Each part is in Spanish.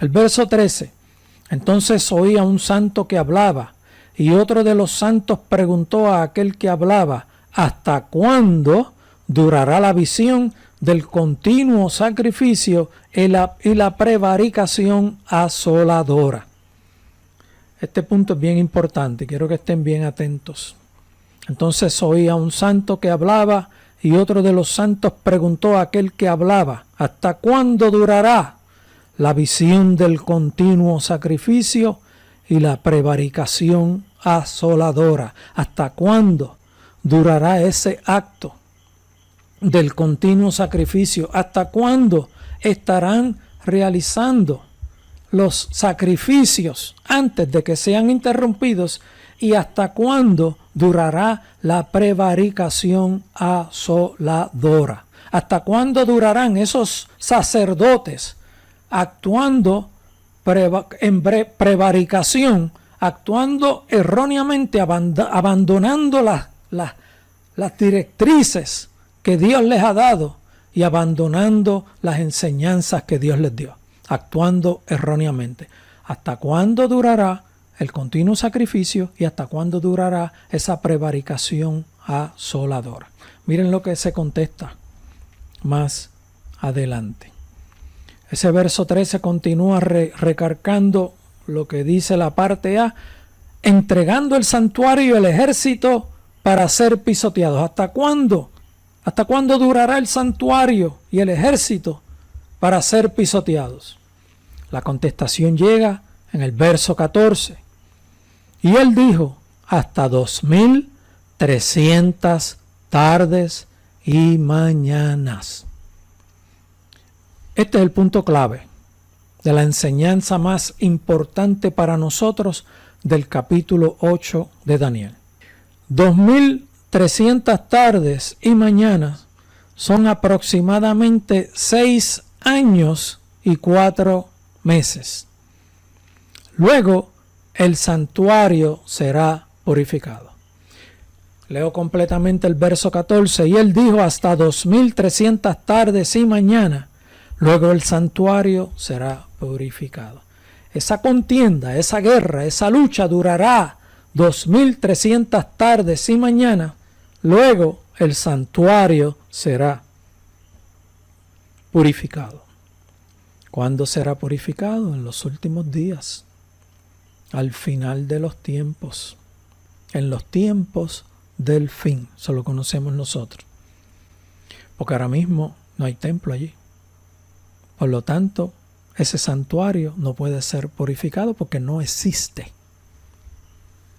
El verso 13. Entonces oí a un santo que hablaba, y otro de los santos preguntó a aquel que hablaba, ¿hasta cuándo durará la visión del continuo sacrificio y la prevaricación asoladora? Este punto es bien importante, quiero que estén bien atentos. Entonces oí a un santo que hablaba, y otro de los santos preguntó a aquel que hablaba, ¿hasta cuándo durará la visión del continuo sacrificio y la prevaricación asoladora? ¿Hasta cuándo durará ese acto del continuo sacrificio? ¿Hasta cuándo estarán realizando los sacrificios antes de que sean interrumpidos? ¿Y hasta cuándo durará la prevaricación asoladora? ¿Hasta cuándo durarán esos sacerdotes actuando en prevaricación, actuando erróneamente, abandonando las directrices que Dios les ha dado y abandonando las enseñanzas que Dios les dio, actuando erróneamente? ¿Hasta cuándo durará el continuo sacrificio y hasta cuándo durará esa prevaricación asoladora? Miren lo que se contesta más adelante. Ese verso 13 continúa recargando lo que dice la parte A, entregando el santuario y el ejército para ser pisoteados. ¿Hasta cuándo? ¿Hasta cuándo durará el santuario y el ejército para ser pisoteados? La contestación llega en el verso 14. Y él dijo, hasta 2300 tardes y mañanas. Este es el punto clave de la enseñanza más importante para nosotros del capítulo 8 de Daniel. 2300 tardes y mañanas son aproximadamente 6 años y 4 meses. Luego, el santuario será purificado. Leo completamente el verso 14. Y él dijo, hasta 2300 tardes y mañana, luego el santuario será purificado. Esa contienda, esa guerra, esa lucha durará 2300 tardes y mañana, luego el santuario será purificado. ¿Cuándo será purificado? En los últimos días. Al final de los tiempos, en los tiempos del fin, eso lo conocemos nosotros, porque ahora mismo no hay templo allí, por lo tanto ese santuario no puede ser purificado porque no existe,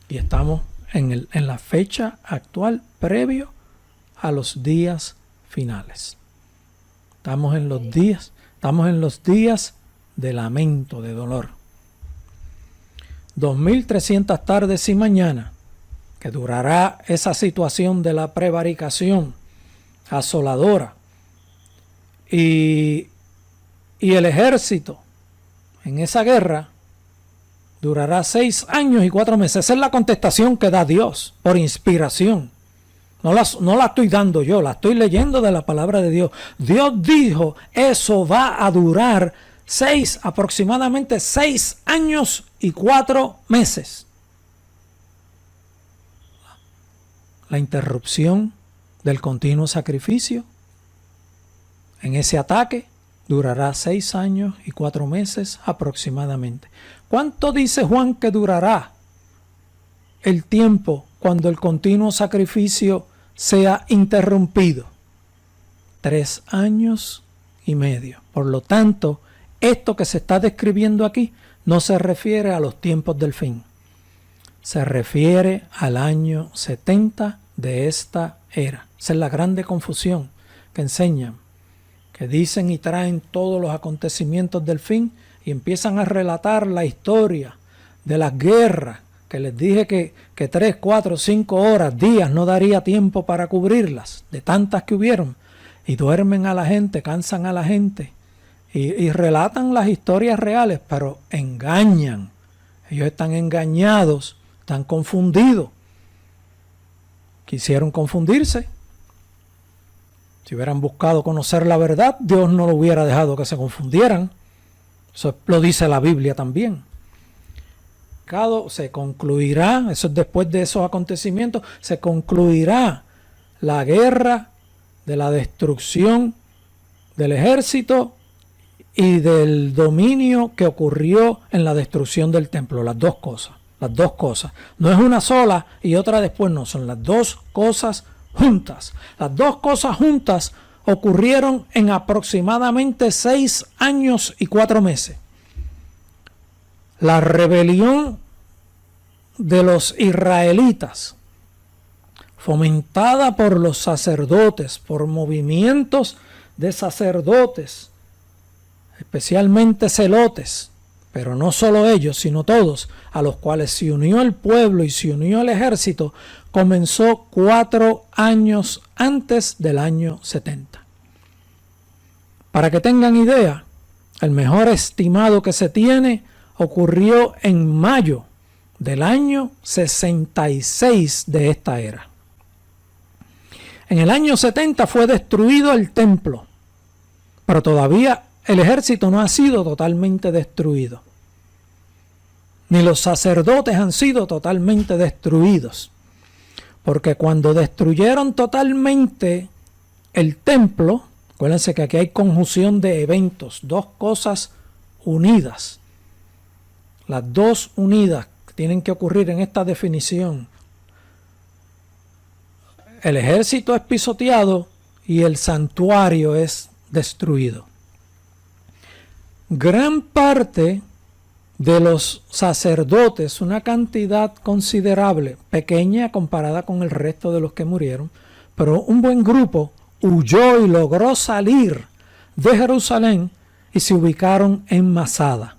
y estamos en la fecha actual previo a los días finales. Estamos en los días de lamento, de dolor. 2300 tardes y mañana, que durará esa situación de la prevaricación asoladora, y el ejército en esa guerra durará 6 años y 4 meses. Esa es la contestación que da Dios por inspiración. No la estoy dando yo, la estoy leyendo de la palabra de Dios. Dios dijo, eso va a durar aproximadamente 6 años y 4 meses. La interrupción del continuo sacrificio en ese ataque durará 6 años y 4 meses aproximadamente. ¿Cuánto dice Juan que durará el tiempo cuando el continuo sacrificio sea interrumpido? 3 años y medio. Por lo tanto, esto que se está describiendo aquí no se refiere a los tiempos del fin. Se refiere al año 70 de esta era. Esa es la grande confusión que enseñan, que dicen y traen todos los acontecimientos del fin y empiezan a relatar la historia de las guerras, que les dije que 3, 4, 5 horas, días no daría tiempo para cubrirlas, de tantas que hubieron, y duermen a la gente, cansan a la gente, y relatan las historias reales, pero engañan. Ellos están engañados, están confundidos. Quisieron confundirse. Si hubieran buscado conocer la verdad, Dios no lo hubiera dejado que se confundieran. Eso lo dice la Biblia también. Se concluirá, eso es después de esos acontecimientos, se concluirá la guerra de la destrucción del ejército y del dominio que ocurrió en la destrucción del templo. Las dos cosas. No es una sola y otra después, no, son las dos cosas juntas. Las dos cosas juntas ocurrieron en aproximadamente 6 años y 4 meses. La rebelión de los israelitas, fomentada por los sacerdotes, por movimientos de sacerdotes, especialmente celotes, pero no solo ellos, sino todos, a los cuales se unió el pueblo y se unió el ejército, comenzó 4 años antes del año 70. Para que tengan idea, el mejor estimado que se tiene ocurrió en mayo del año 66 de esta era. En el año 70 fue destruido el templo, pero todavía el ejército no ha sido totalmente destruido, ni los sacerdotes han sido totalmente destruidos, porque cuando destruyeron totalmente el templo, acuérdense que aquí hay conjunción de eventos, dos cosas unidas, las dos unidas que tienen que ocurrir en esta definición. El ejército es pisoteado y el santuario es destruido. Gran parte de los sacerdotes, una cantidad considerable, pequeña comparada con el resto de los que murieron, pero un buen grupo huyó y logró salir de Jerusalén y se ubicaron en Masada.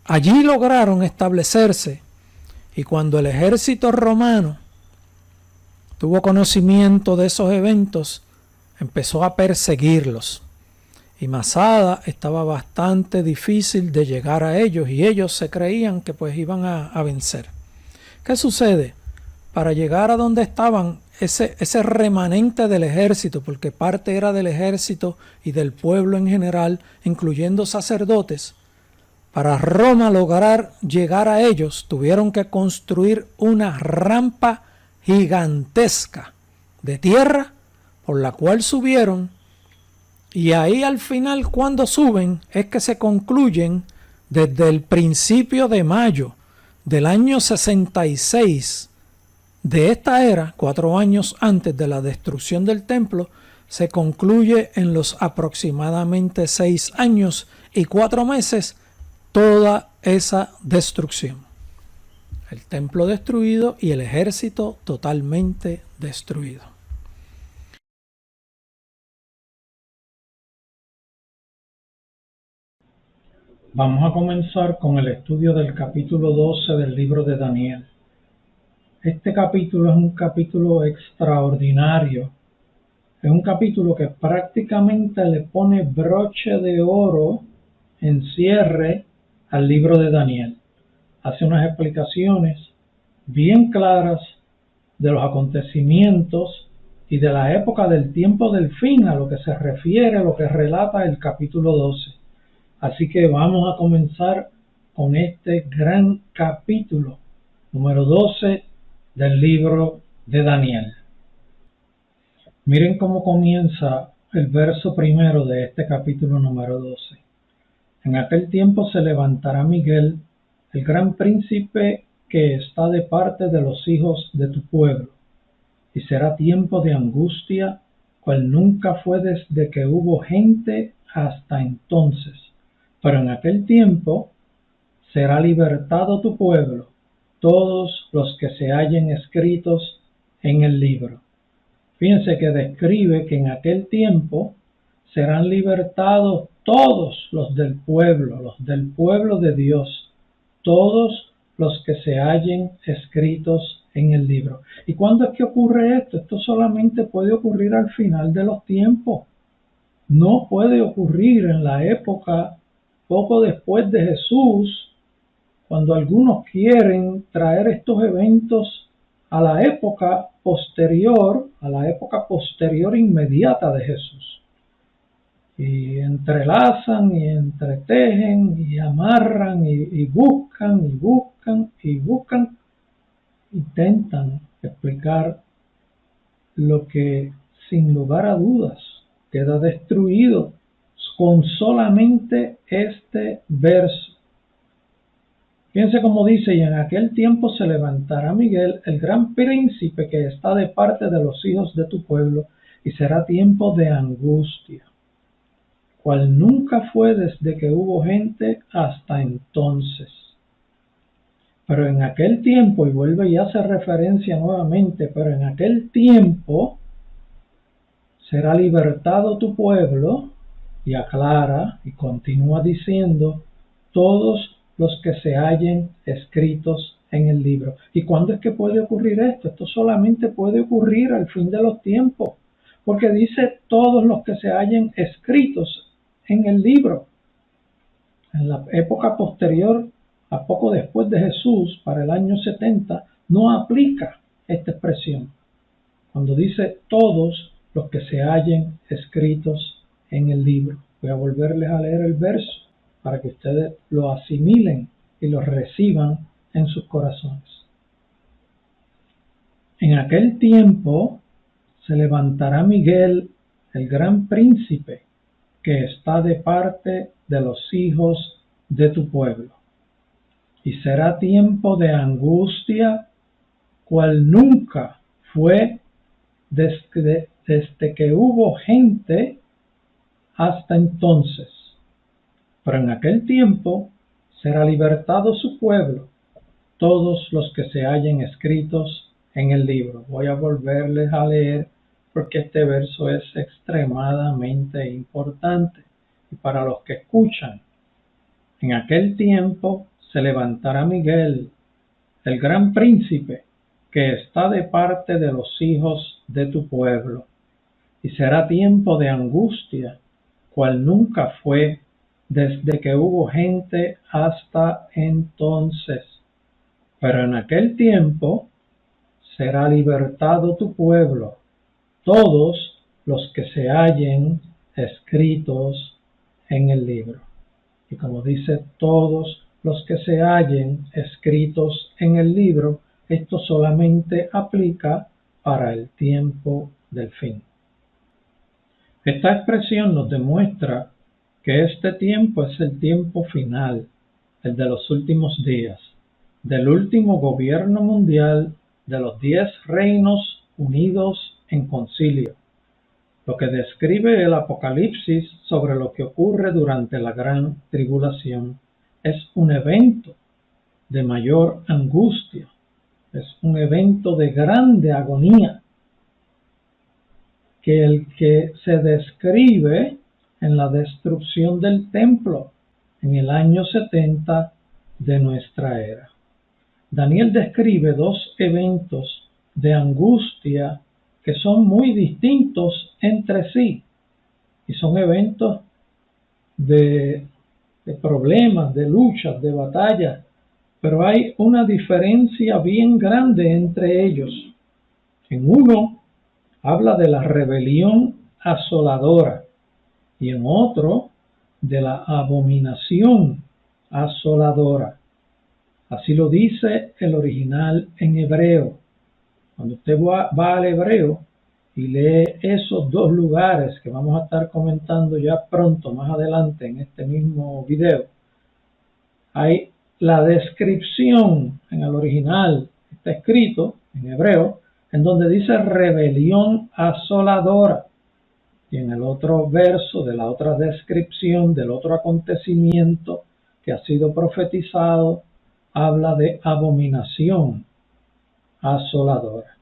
Allí lograron establecerse y cuando el ejército romano tuvo conocimiento de esos eventos, empezó a perseguirlos. Y Masada estaba bastante difícil de llegar a ellos y ellos se creían que pues iban a vencer. ¿Qué sucede? Para llegar a donde estaban ese remanente del ejército, porque parte era del ejército y del pueblo en general, incluyendo sacerdotes, para Roma lograr llegar a ellos, tuvieron que construir una rampa gigantesca de tierra por la cual subieron, y ahí al final cuando suben es que se concluyen desde el principio de mayo del año 66 de esta era, 4 años antes de la destrucción del templo, se concluye en los aproximadamente 6 años y 4 meses toda esa destrucción. El templo destruido y el ejército totalmente destruido. Vamos a comenzar con el estudio del capítulo 12 del libro de Daniel. Este capítulo es un capítulo extraordinario. Es un capítulo que prácticamente le pone broche de oro en cierre al libro de Daniel. Hace unas explicaciones bien claras de los acontecimientos y de la época del tiempo del fin, a lo que se refiere, a lo que relata el capítulo 12. Así que vamos a comenzar con este gran capítulo, número 12 del libro de Daniel. Miren cómo comienza el verso primero de este capítulo número 12. En aquel tiempo se levantará Miguel, el gran príncipe que está de parte de los hijos de tu pueblo, y será tiempo de angustia, cual nunca fue desde que hubo gente hasta entonces. Pero en aquel tiempo será libertado tu pueblo, todos los que se hallen escritos en el libro. Fíjense que describe que en aquel tiempo serán libertados todos los del pueblo de Dios, todos los que se hallen escritos en el libro. ¿Y cuándo es que ocurre esto? Esto solamente puede ocurrir al final de los tiempos. No puede ocurrir en la época poco después de Jesús, cuando algunos quieren traer estos eventos a la época posterior inmediata de Jesús. y entrelazan y entretejen y amarran y buscan y buscan y buscan, intentan explicar lo que sin lugar a dudas queda destruido con solamente este verso. Fíjense cómo dice: y en aquel tiempo se levantará Miguel, el gran príncipe que está de parte de los hijos de tu pueblo, y será tiempo de angustia, cual nunca fue desde que hubo gente hasta entonces. Pero en aquel tiempo, y vuelve y hace referencia nuevamente, pero en aquel tiempo será libertado tu pueblo, y aclara y continúa diciendo, todos los que se hallen escritos en el libro. ¿Y cuándo es que puede ocurrir esto? Esto solamente puede ocurrir al fin de los tiempos, porque dice todos los que se hallen escritos en el libro. En la época posterior, a poco después de Jesús, para el año 70, no aplica esta expresión. Cuando dice todos los que se hallen escritos en el libro. Voy a volverles a leer el verso para que ustedes lo asimilen y lo reciban en sus corazones. En aquel tiempo se levantará Miguel, el gran príncipe, que está de parte de los hijos de tu pueblo. Y será tiempo de angustia, cual nunca fue desde que hubo gente hasta entonces. Pero en aquel tiempo será libertado su pueblo, todos los que se hallen escritos en el libro. Voy a volverles a leer porque este verso es extremadamente importante. Y para los que escuchan, en aquel tiempo se levantará Miguel, el gran príncipe, que está de parte de los hijos de tu pueblo, y será tiempo de angustia, cual nunca fue desde que hubo gente hasta entonces. Pero en aquel tiempo será libertado tu pueblo, todos los que se hallen escritos en el libro. Y como dice todos los que se hallen escritos en el libro, esto solamente aplica para el tiempo del fin. Esta expresión nos demuestra que este tiempo es el tiempo final, el de los últimos días, del último gobierno mundial de los 10 reinos unidos en concilio. Lo que describe el Apocalipsis sobre lo que ocurre durante la gran tribulación es un evento de mayor angustia, es un evento de grande agonía, que el que se describe en la destrucción del templo en el año 70 de nuestra era. Daniel describe dos eventos de angustia que son muy distintos entre sí, y son eventos de problemas, de luchas, de batallas, pero hay una diferencia bien grande entre ellos. En uno habla de la rebelión asoladora y en otro de la abominación asoladora. Así lo dice el original en hebreo. Cuando usted va al hebreo y lee esos dos lugares que vamos a estar comentando ya pronto, más adelante en este mismo video, hay la descripción en el original, está escrito en hebreo, en donde dice rebelión asoladora. Y en el otro verso de la otra descripción del otro acontecimiento que ha sido profetizado, habla de abominación asoladora.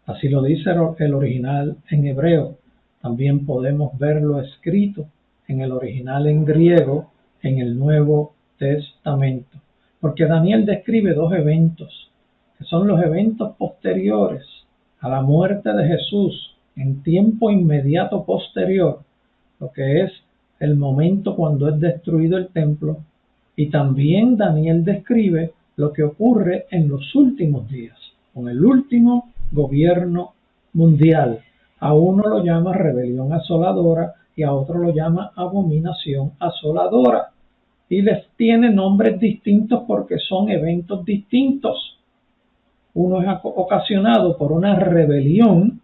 Así lo dice el original en hebreo. También podemos verlo escrito en el original en griego en el Nuevo Testamento. Porque Daniel describe dos eventos, que son los eventos posteriores a la muerte de Jesús, en tiempo inmediato posterior, lo que es el momento cuando es destruido el templo, y también Daniel describe lo que ocurre en los últimos días, con el último gobierno mundial. A uno lo llama rebelión asoladora y a otro lo llama abominación asoladora. Y les tiene nombres distintos porque son eventos distintos. Uno es ocasionado por una rebelión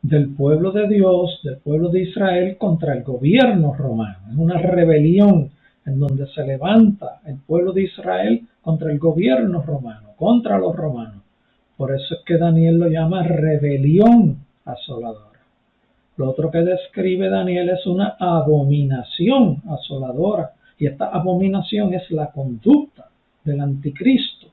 del pueblo de Dios, del pueblo de Israel, contra el gobierno romano. Es una rebelión en donde se levanta el pueblo de Israel contra el gobierno romano, contra los romanos. Por eso es que Daniel lo llama rebelión asoladora. Lo otro que describe Daniel es una abominación asoladora. Y esta abominación es la conducta del anticristo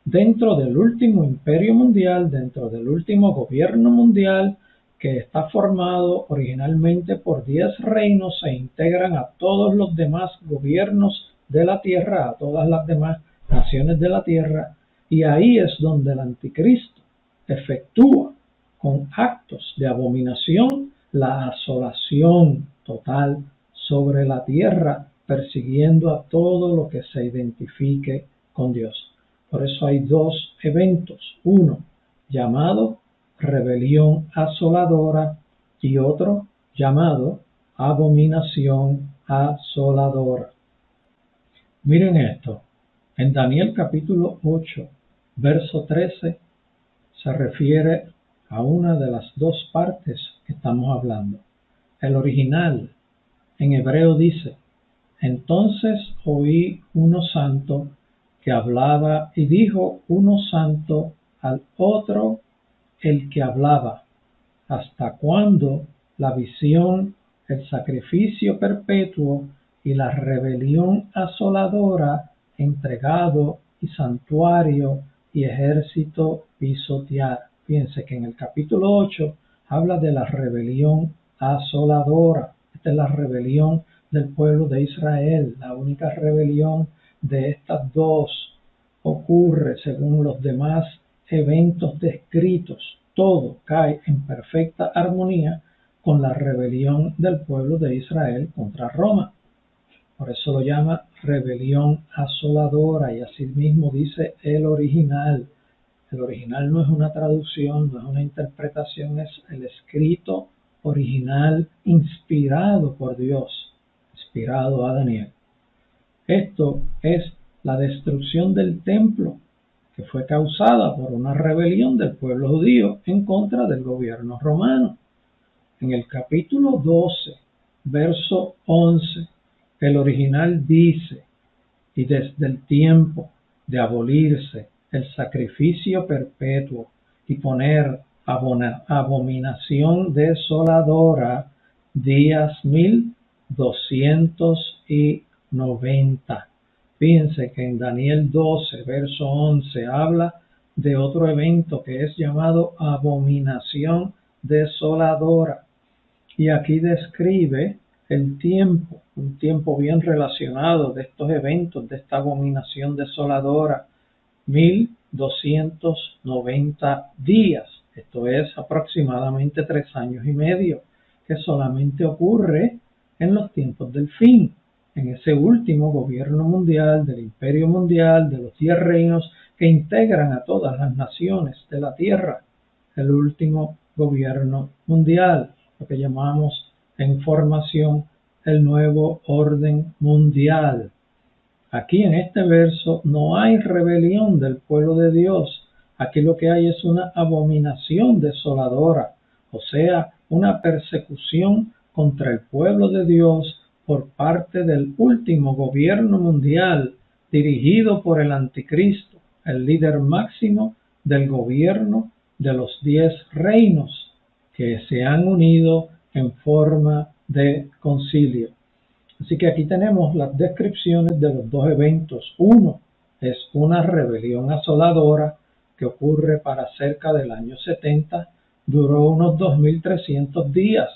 dentro del último imperio mundial, dentro del último gobierno mundial, que está formado originalmente por 10 reinos, se integran a todos los demás gobiernos de la tierra, a todas las demás naciones de la tierra, y ahí es donde el anticristo efectúa con actos de abominación la asolación total sobre la tierra, persiguiendo a todo lo que se identifique con Dios. Por eso hay dos eventos, uno llamado rebelión asoladora y otro llamado abominación asoladora. Miren esto, en Daniel capítulo 8, verso 13, se refiere a una de las dos partes que estamos hablando. El original en hebreo dice: entonces oí uno santo que hablaba y dijo uno santo al otro el que hablaba: ¿hasta cuándo la visión, el sacrificio perpetuo y la rebelión asoladora, entregado y santuario y ejército pisotear? Fíjense que en el capítulo 8 habla de la rebelión asoladora. Esta es la rebelión del pueblo de Israel. La única rebelión de estas dos ocurre según los demás eventos descritos. Todo cae en perfecta armonía con la rebelión del pueblo de Israel contra Roma. Por eso lo llama rebelión asoladora, y así mismo dice el original. El original no es una traducción, no es una interpretación, es el escrito original inspirado por Dios, inspirado a Daniel. Esto es la destrucción del templo, que fue causada por una rebelión del pueblo judío en contra del gobierno romano. En el capítulo 12, verso 11, el original dice: y desde el tiempo de abolirse el sacrificio perpetuo y poner abominación desoladora, días 1290. Fíjense que en Daniel 12, verso 11, habla de otro evento que es llamado abominación desoladora. Y aquí describe el tiempo, un tiempo bien relacionado de estos eventos, de esta abominación desoladora: 1290 días. Esto es aproximadamente 3 años y medio, que solamente ocurre en los tiempos del fin, en ese último gobierno mundial, del imperio mundial, de los 10 reinos que integran a todas las naciones de la tierra, el último gobierno mundial, lo que llamamos en formación el nuevo orden mundial. Aquí en este verso no hay rebelión del pueblo de Dios. Aquí lo que hay es una abominación desoladora, o sea, una persecución contra el pueblo de Dios por parte del último gobierno mundial dirigido por el anticristo, el líder máximo del gobierno de los 10 reinos que se han unido en forma de concilio. Así que aquí tenemos las descripciones de los dos eventos. Uno es una rebelión asoladora que ocurre para cerca del año 70, duró unos 2300 días,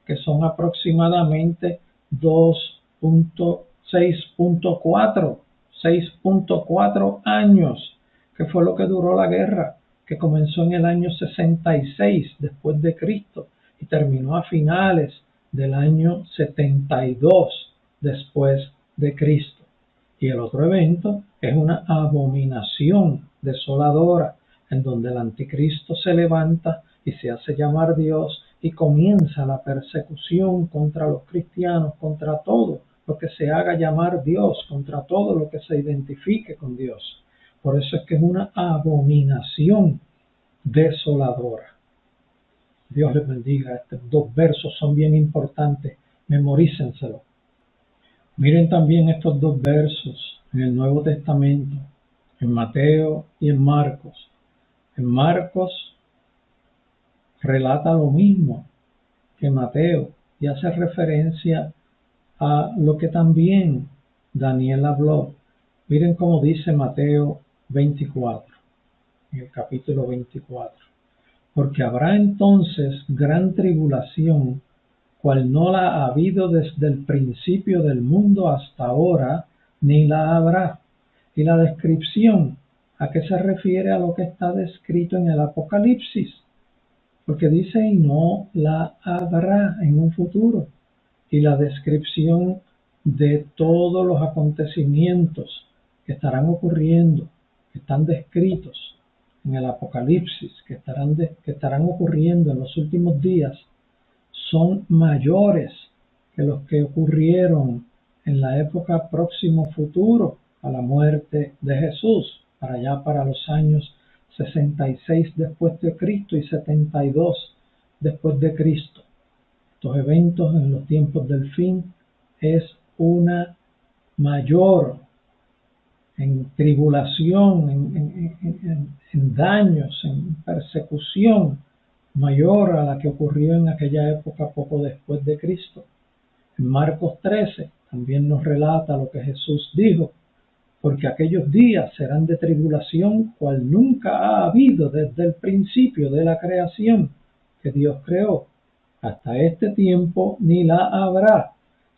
que son aproximadamente 6.4 años, que fue lo que duró la guerra, que comenzó en el año 66 después de Cristo y terminó a finales del año 72 después de Cristo. Y el otro evento es una abominación desoladora, en donde el anticristo se levanta y se hace llamar Dios y comienza la persecución contra los cristianos, contra todo lo que se haga llamar Dios, contra todo lo que se identifique con Dios. Por eso es que es una abominación desoladora. Dios les bendiga. Estos dos versos son bien importantes. Memorícenselo. Miren también estos dos versos en el Nuevo Testamento, en Mateo y en Marcos. En Marcos relata lo mismo que Mateo y hace referencia a lo que también Daniel habló. Miren cómo dice Mateo 24, en el capítulo 24. Porque habrá entonces gran tribulación, cual no la ha habido desde el principio del mundo hasta ahora, ni la habrá. Y la descripción, ¿a qué se refiere? A lo que está descrito en el Apocalipsis. Porque dice, y no la habrá en un futuro. Y la descripción de todos los acontecimientos que estarán ocurriendo, que están descritos en el Apocalipsis, que estarán ocurriendo en los últimos días, son mayores que los que ocurrieron en la época próximo futuro a la muerte de Jesús, para allá para los años 66 después de Cristo y 72 después de Cristo. Estos eventos en los tiempos del fin es una mayor en tribulación, en daños, en persecución mayor a la que ocurrió en aquella época poco después de Cristo. En Marcos 13 también nos relata lo que Jesús dijo, porque aquellos días serán de tribulación cual nunca ha habido desde el principio de la creación que Dios creó. Hasta este tiempo ni la habrá.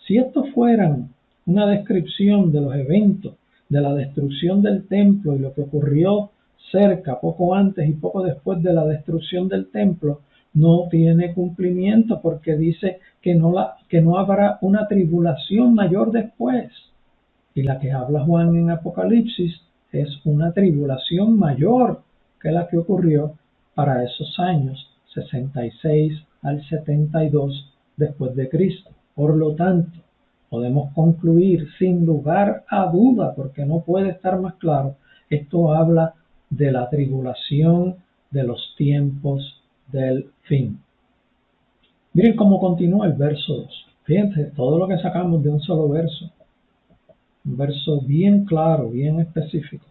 Si estos fueran una descripción de los eventos de la destrucción del templo y lo que ocurrió cerca, poco antes y poco después de la destrucción del templo, no tiene cumplimiento porque dice que no habrá una tribulación mayor después. Y la que habla Juan en Apocalipsis es una tribulación mayor que la que ocurrió para esos años 66 al 72 después de Cristo. Por lo tanto, podemos concluir sin lugar a duda, porque no puede estar más claro, esto habla de la tribulación de los tiempos del fin. Miren cómo continúa el verso 2. Fíjense, todo lo que sacamos de un solo verso. Un verso bien claro, bien específico.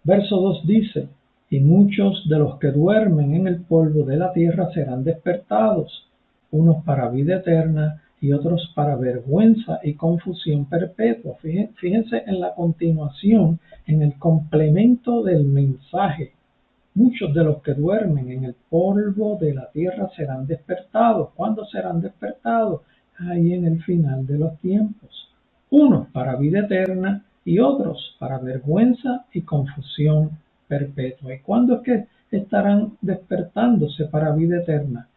Verso 2 dice, y muchos de los que duermen en el polvo de la tierra serán despertados, unos para vida eterna y otros para vergüenza y confusión perpetua. Fíjense en la continuación, en el complemento del mensaje. Muchos de los que duermen en el polvo de la tierra serán despertados. ¿Cuándo serán despertados? Ahí en el final de los tiempos. Unos para vida eterna y otros para vergüenza y confusión perpetua. ¿Y cuándo es que estarán despertándose para vida eterna?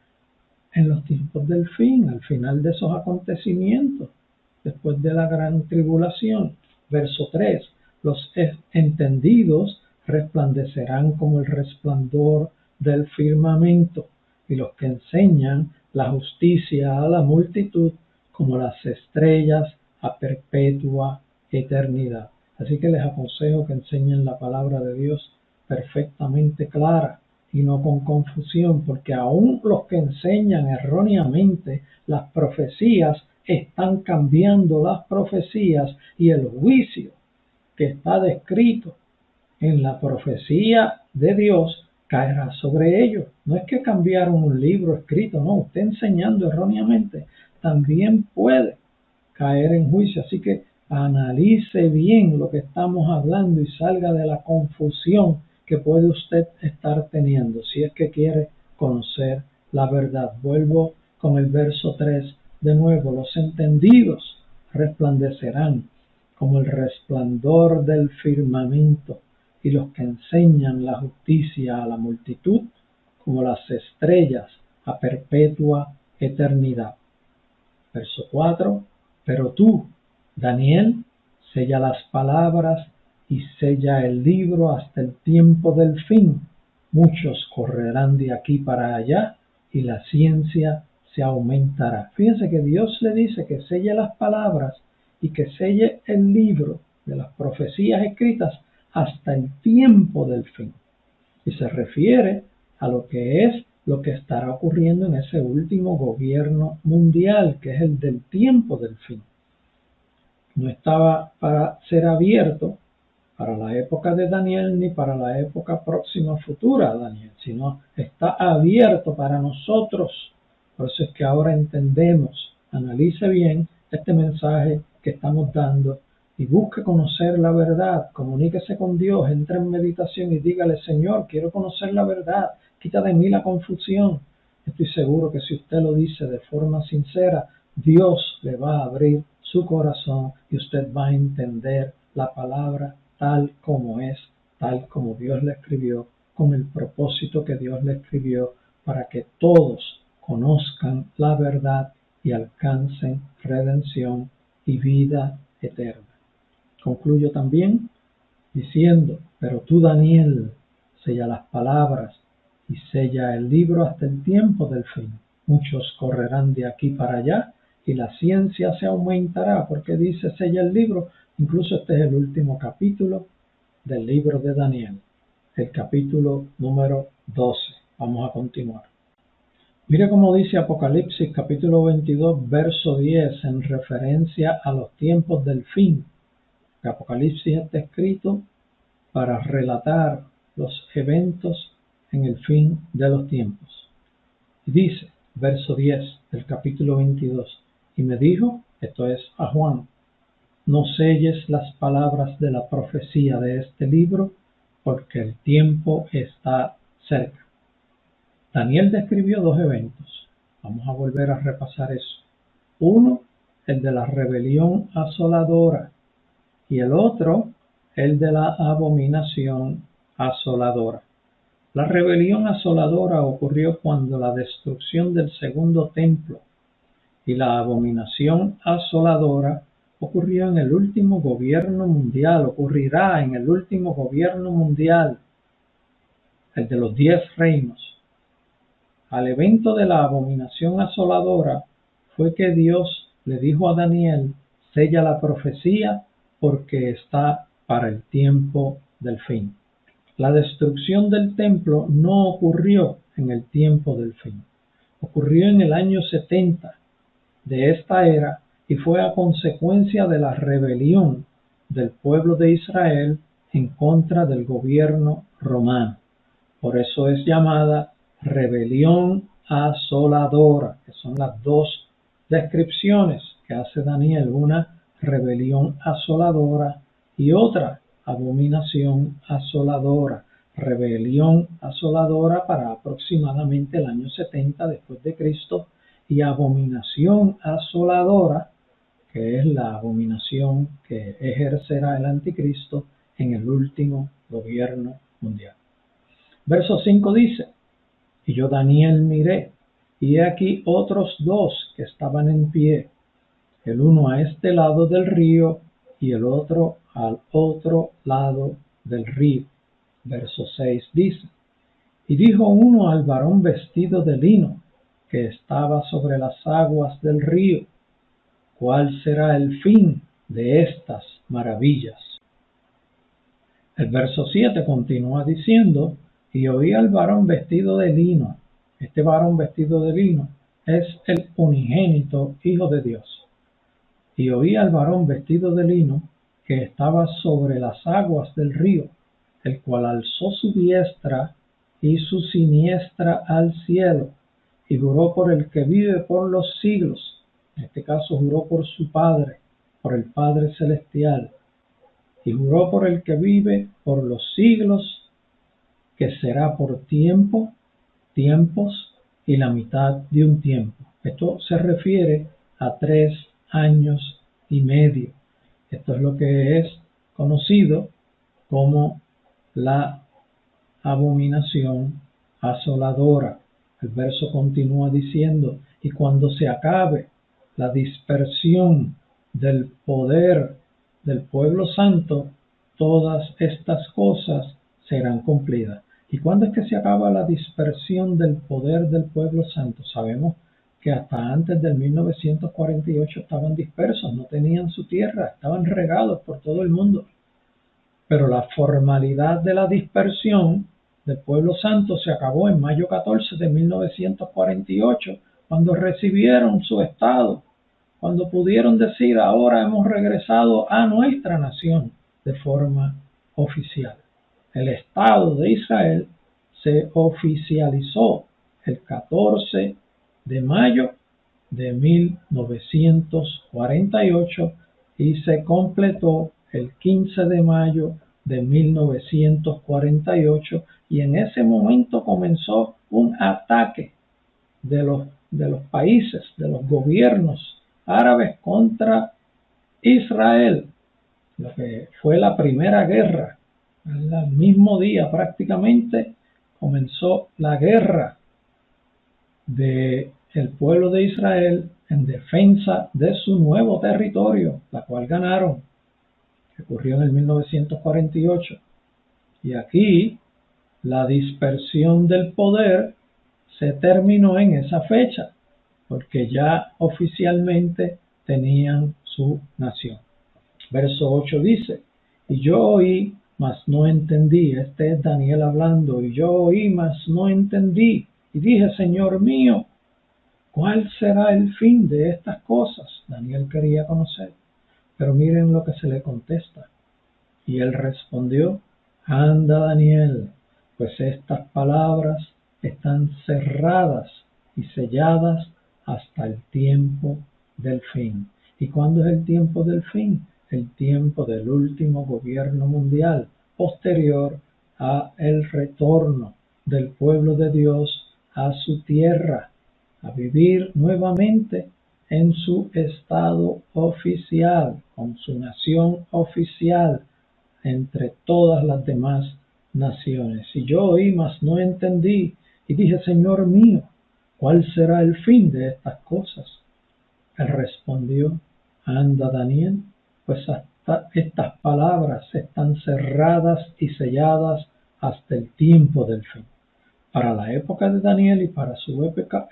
En los tiempos del fin, al final de esos acontecimientos, después de la gran tribulación. Verso 3. Los entendidos resplandecerán como el resplandor del firmamento, y los que enseñan la justicia a la multitud como las estrellas a perpetua eternidad. Así que les aconsejo que enseñen la palabra de Dios perfectamente clara y no con confusión, porque aún los que enseñan erróneamente las profecías están cambiando las profecías, y el juicio que está descrito en la profecía de Dios caerá sobre ellos. No es que cambiaron un libro escrito, no, usted enseñando erróneamente también puede caer en juicio. Así que analice bien lo que estamos hablando y salga de la confusión que puede usted estar teniendo si es que quiere conocer la verdad. Vuelvo con el verso 3 de nuevo. Los entendidos resplandecerán como el resplandor del firmamento, y los que enseñan la justicia a la multitud como las estrellas a perpetua eternidad. Verso 4. Pero tú, Daniel, sella las palabras y sella el libro hasta el tiempo del fin. Muchos correrán de aquí para allá y la ciencia se aumentará. Fíjense que Dios le dice que selle las palabras y que selle el libro de las profecías escritas hasta el tiempo del fin. Y se refiere a lo que estará ocurriendo en ese último gobierno mundial, que es el del tiempo del fin. No estaba para ser abierto para la época de Daniel ni para la época próxima futura a Daniel, sino está abierto para nosotros. Por eso es que ahora entendemos, analice bien este mensaje que estamos dando y busque conocer la verdad, comuníquese con Dios, entre en meditación y dígale: Señor, quiero conocer la verdad, quita de mí la confusión. Estoy seguro que si usted lo dice de forma sincera, Dios le va a abrir su corazón y usted va a entender la palabra tal como es, tal como Dios la escribió, con el propósito que Dios la escribió, para que todos conozcan la verdad y alcancen redención y vida eterna. Concluyo también diciendo: pero tú, Daniel, sella las palabras y sella el libro hasta el tiempo del fin. Muchos correrán de aquí para allá y la ciencia se aumentará. Porque dice sella el libro. Incluso este es el último capítulo del libro de Daniel, el capítulo número 12. Vamos a continuar. Mire cómo dice Apocalipsis capítulo 22, verso 10, en referencia a los tiempos del fin. Apocalipsis está escrito para relatar los eventos en el fin de los tiempos. Y dice, verso 10 del capítulo 22, y me dijo, esto es a Juan: no selles las palabras de la profecía de este libro, porque el tiempo está cerca. Daniel describió dos eventos. Vamos a volver a repasar eso. Uno, el de la rebelión asoladora, y el otro, el de la abominación asoladora. La rebelión asoladora ocurrió cuando la destrucción del segundo templo, y la abominación asoladora ocurrió en el último gobierno mundial, ocurrirá en el último gobierno mundial, el de los 10 reinos. Al evento de la abominación asoladora fue que Dios le dijo a Daniel: sella la profecía porque está para el tiempo del fin. La destrucción del templo no ocurrió en el tiempo del fin. Ocurrió en el año 70 de esta era y fue a consecuencia de la rebelión del pueblo de Israel en contra del gobierno romano. Por eso es llamada rebelión asoladora, que son las dos descripciones que hace Daniel: una rebelión asoladora y otra abominación asoladora. Rebelión asoladora para aproximadamente el año 70 después de Cristo, y abominación asoladora, que es la abominación que ejercerá el anticristo en el último gobierno mundial. Verso 5 dice: y yo, Daniel, miré, y he aquí otros dos que estaban en pie, el uno a este lado del río y el otro al otro lado del río. Verso 6 dice: y dijo uno al varón vestido de lino que estaba sobre las aguas del río: ¿cuál será el fin de estas maravillas? El verso 7 continúa diciendo: y oí al varón vestido de lino. Este varón vestido de lino es el unigénito Hijo de Dios. Y oí al varón vestido de lino que estaba sobre las aguas del río, el cual alzó su diestra y su siniestra al cielo, y juró por el que vive por los siglos. En este caso juró por su Padre, por el Padre Celestial, y juró por el que vive por los siglos, que será por tiempos y la mitad de un tiempo. Esto se refiere a 3 años y medio. Esto es lo que es conocido como la abominación asoladora. El verso continúa diciendo: y cuando se acabe la dispersión del poder del pueblo santo, todas estas cosas serán cumplidas. ¿Y cuándo es que se acaba la dispersión del poder del pueblo santo? Sabemos que hasta antes del 1948 estaban dispersos, no tenían su tierra, estaban regados por todo el mundo. Pero la formalidad de la dispersión del pueblo santo se acabó en mayo 14 de 1948, cuando recibieron su estado, cuando pudieron decir: ahora hemos regresado a nuestra nación de forma oficial. El Estado de Israel se oficializó el 14 de mayo de 1948 y se completó el 15 de mayo de 1948, y en ese momento comenzó un ataque de los países, de los gobiernos árabes contra Israel, lo que fue la primera guerra. El mismo día prácticamente comenzó la guerra del pueblo de Israel en defensa de su nuevo territorio, la cual ganaron, que ocurrió en el 1948. Y aquí la dispersión del poder se terminó en esa fecha, porque ya oficialmente tenían su nación. Verso 8 dice: y yo oí, mas no entendí. Este es Daniel hablando. Y yo oí, mas no entendí. Y dije: Señor mío, ¿cuál será el fin de estas cosas? Daniel quería conocer. Pero miren lo que se le contesta. Y él respondió: anda, Daniel, pues estas palabras están cerradas y selladas hasta el tiempo del fin. ¿Y cuándo es el tiempo del fin? El tiempo del último gobierno mundial, posterior a el retorno del pueblo de Dios a su tierra, a vivir nuevamente en su estado oficial, con su nación oficial, entre todas las demás naciones. Y yo oí, mas no entendí, y dije: Señor mío, ¿cuál será el fin de estas cosas? Él respondió: anda, Daniel, pues hasta estas palabras están cerradas y selladas hasta el tiempo del fin. Para la época de Daniel y para su época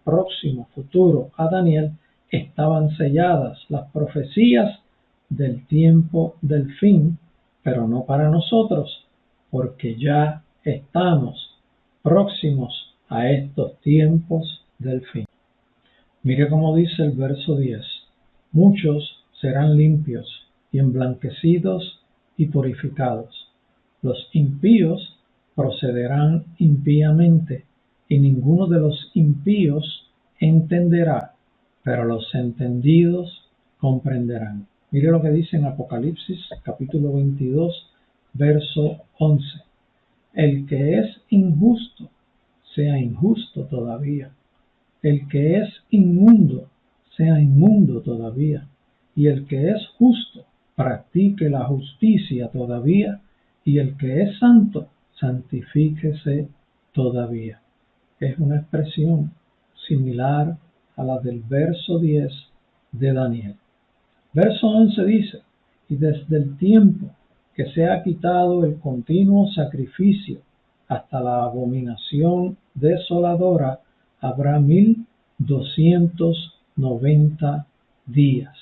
próxima, futuro a Daniel, estaban selladas las profecías del tiempo del fin, pero no para nosotros, porque ya estamos próximos a estos tiempos del fin. Mire cómo dice el verso 10: muchos serán limpios y emblanquecidos y purificados. Los impíos procederán impíamente, y ninguno de los impíos entenderá, pero los entendidos comprenderán. Mire lo que dice en Apocalipsis capítulo 22, verso 11. El que es injusto, sea injusto todavía. El que es inmundo, sea inmundo todavía. Y el que es justo, practique la justicia todavía. Y el que es santo, santifíquese todavía. Es una expresión similar a la del verso 10 de Daniel. Verso 11 dice: y desde el tiempo que se ha quitado el continuo sacrificio hasta la abominación desoladora, habrá 1290 días.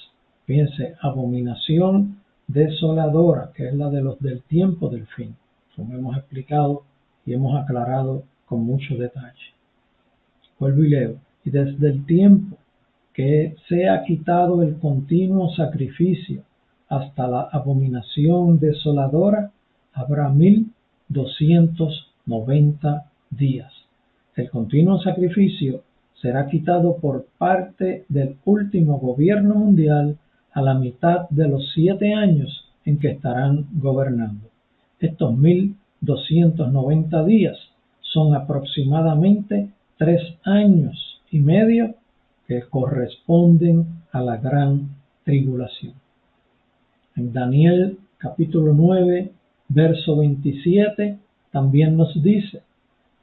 Fíjense, abominación desoladora, que es la de los del tiempo del fin, como hemos explicado y hemos aclarado con mucho detalle. Vuelvo y leo: y desde el tiempo que se ha quitado el continuo sacrificio hasta la abominación desoladora, habrá 1290 días. El continuo sacrificio será quitado por parte del último gobierno mundial a la mitad de los 7 años en que estarán gobernando. Estos 1290 días son aproximadamente 3 años y medio que corresponden a la gran tribulación. En Daniel capítulo 9, verso 27, también nos dice: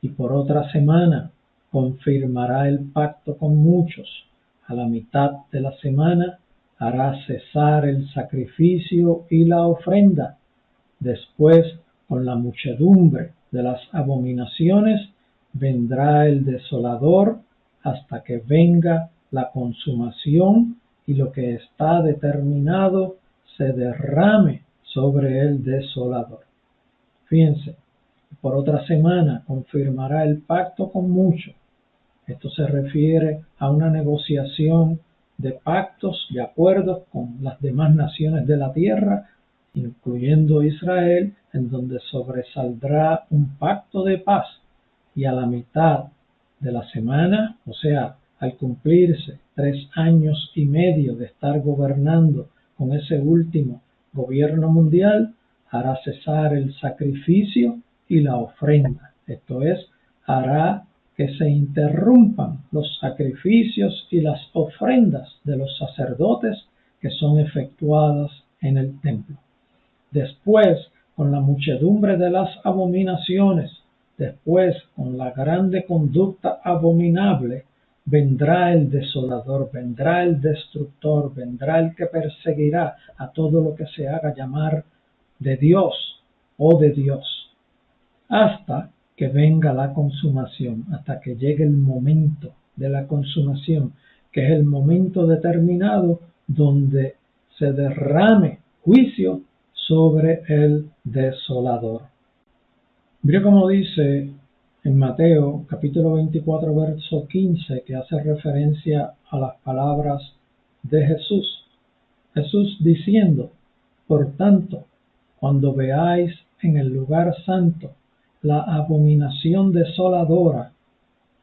y por otra semana confirmará el pacto con muchos. A la mitad de la semana hará cesar el sacrificio y la ofrenda. Después, con la muchedumbre de las abominaciones vendrá el desolador hasta que venga la consumación y lo que está determinado se derrame sobre el desolador. Fíjense, por otra semana confirmará el pacto con muchos. Esto se refiere a una negociación de pactos y acuerdos con las demás naciones de la tierra, incluyendo Israel, en donde sobresaldrá un pacto de paz. Y a la mitad de la semana, o sea, al cumplirse 3 años y medio de estar gobernando con ese último gobierno mundial, hará cesar el sacrificio y la ofrenda. Esto es, hará que se interrumpan los sacrificios y las ofrendas de los sacerdotes que son efectuadas en el templo. Después, con la muchedumbre de las abominaciones, después, con la grande conducta abominable, vendrá el desolador, vendrá el destructor, vendrá el que perseguirá a todo lo que se haga llamar de Dios o de Dios, hasta que venga la consumación, hasta que llegue el momento de la consumación, que es el momento determinado donde se derrame juicio sobre el desolador. Mira cómo dice en Mateo capítulo 24 verso 15, que hace referencia a las palabras de Jesús. Jesús diciendo: por tanto, cuando veáis en el lugar santo la abominación desoladora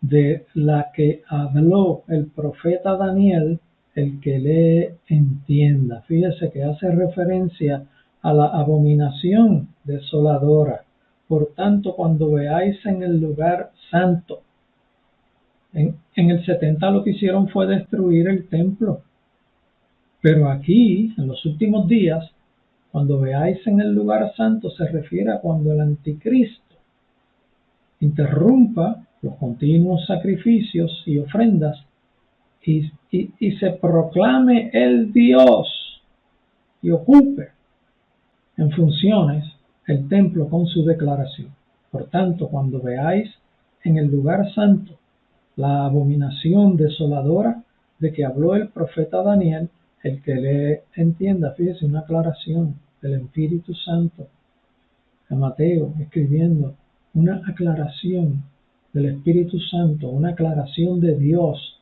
de la que habló el profeta Daniel, el que lee entienda. Fíjese que hace referencia a la abominación desoladora. Por tanto, cuando veáis en el lugar santo, en el 70 lo que hicieron fue destruir el templo. Pero aquí, en los últimos días, cuando veáis en el lugar santo, se refiere a cuando el anticristo interrumpa los continuos sacrificios y ofrendas y se proclame el Dios y ocupe en funciones el templo con su declaración. Por tanto, cuando veáis en el lugar santo la abominación desoladora de que habló el profeta Daniel, el que le entienda, fíjese, una aclaración del Espíritu Santo a Mateo, escribiendo una aclaración del Espíritu Santo, una aclaración de Dios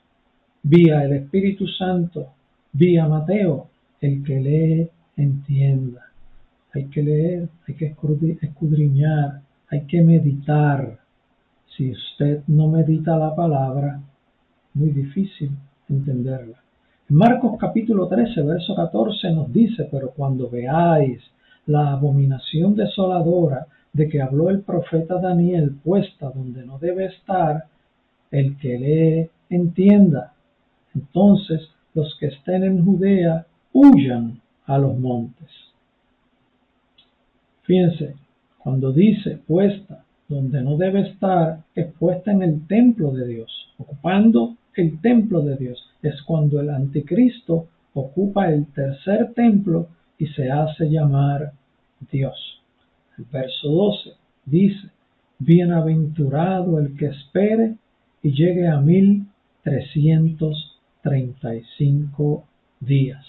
vía el Espíritu Santo, vía Mateo. El que lee entienda. Hay que leer, hay que escudriñar, hay que meditar. Si usted no medita la palabra, muy difícil entenderla. En Marcos capítulo 13, verso 14 nos dice: pero cuando veáis la abominación desoladora de que habló el profeta Daniel puesta donde no debe estar, el que lee entienda. Entonces los que estén en Judea huyan a los montes. Fíjense, cuando dice puesta donde no debe estar, es puesta en el templo de Dios, ocupando el templo de Dios. Es cuando el anticristo ocupa el tercer templo y se hace llamar Dios. El verso 12 dice: bienaventurado el que espere y llegue a 1335 días.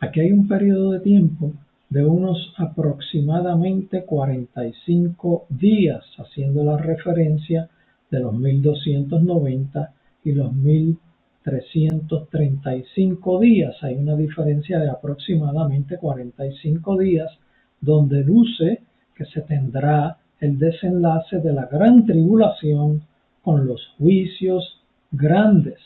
Aquí hay un periodo de tiempo de unos aproximadamente 45 días, haciendo la referencia de los 1290 y los 1335 días. Hay una diferencia de aproximadamente 45 días, donde luce que se tendrá el desenlace de la gran tribulación con los juicios grandes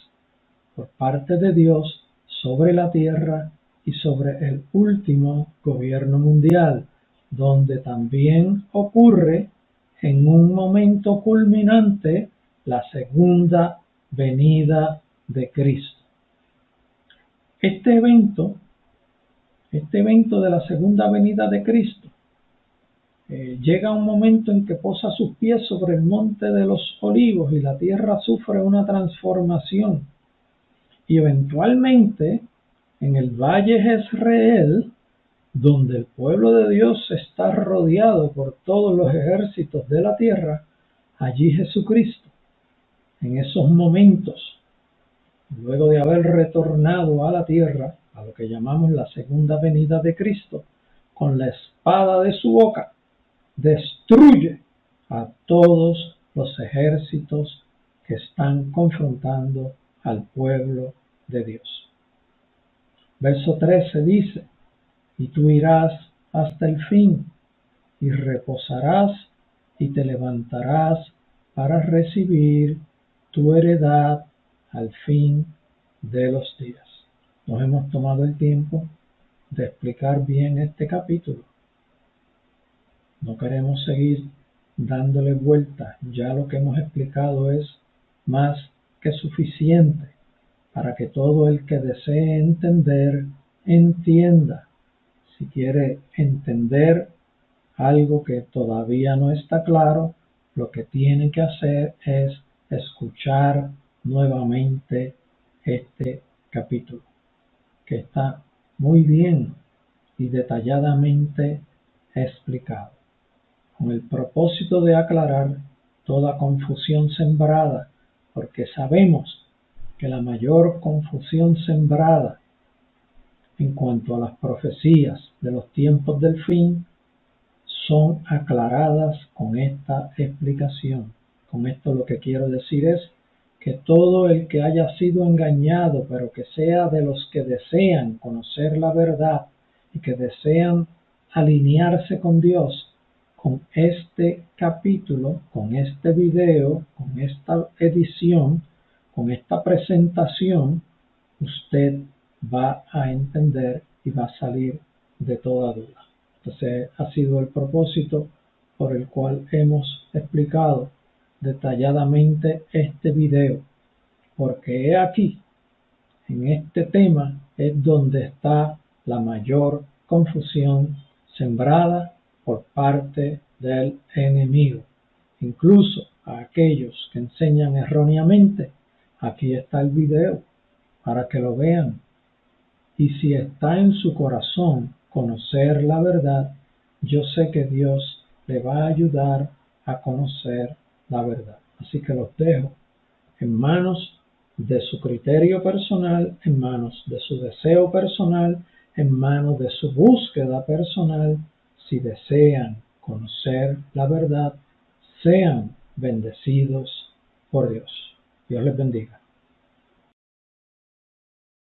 por parte de Dios sobre la tierra y sobre el último gobierno mundial, donde también ocurre en un momento culminante la segunda venida de Cristo. Este evento de la segunda venida de Cristo llega un momento en que posa sus pies sobre el monte de los olivos y la tierra sufre una transformación, y eventualmente en el valle Jezreel donde el pueblo de Dios está rodeado por todos los ejércitos de la tierra, allí Jesucristo, en esos momentos, luego de haber retornado a la tierra, a lo que llamamos la segunda venida de Cristo, con la espada de su boca, destruye a todos los ejércitos que están confrontando al pueblo de Dios. Verso 13 dice: y tú irás hasta el fin, y reposarás y te levantarás para recibir tu heredad al fin de los días. Nos hemos tomado el tiempo de explicar bien este capítulo. No queremos seguir dándole vueltas. Ya lo que hemos explicado es más que suficiente para que todo el que desee entender, entienda. Si quiere entender algo que todavía no está claro, lo que tiene que hacer es escuchar nuevamente este capítulo, que está muy bien y detalladamente explicado, con el propósito de aclarar toda confusión sembrada, porque sabemos que la mayor confusión sembrada en cuanto a las profecías de los tiempos del fin son aclaradas con esta explicación. Con esto lo que quiero decir es que todo el que haya sido engañado, pero que sea de los que desean conocer la verdad y que desean alinearse con Dios, con este capítulo, con este video, con esta edición, con esta presentación, usted va a entender y va a salir de toda duda. Entonces ha sido el propósito por el cual hemos explicado detalladamente este video, porque he aquí, en este tema es donde está la mayor confusión sembrada por parte del enemigo. Incluso a aquellos que enseñan erróneamente, aquí está el video para que lo vean. Y si está en su corazón conocer la verdad, yo sé que Dios le va a ayudar a conocer la verdad. Así que los dejo en manos de su criterio personal, en manos de su deseo personal, en manos de su búsqueda personal. Si desean conocer la verdad, sean bendecidos por Dios. Dios les bendiga.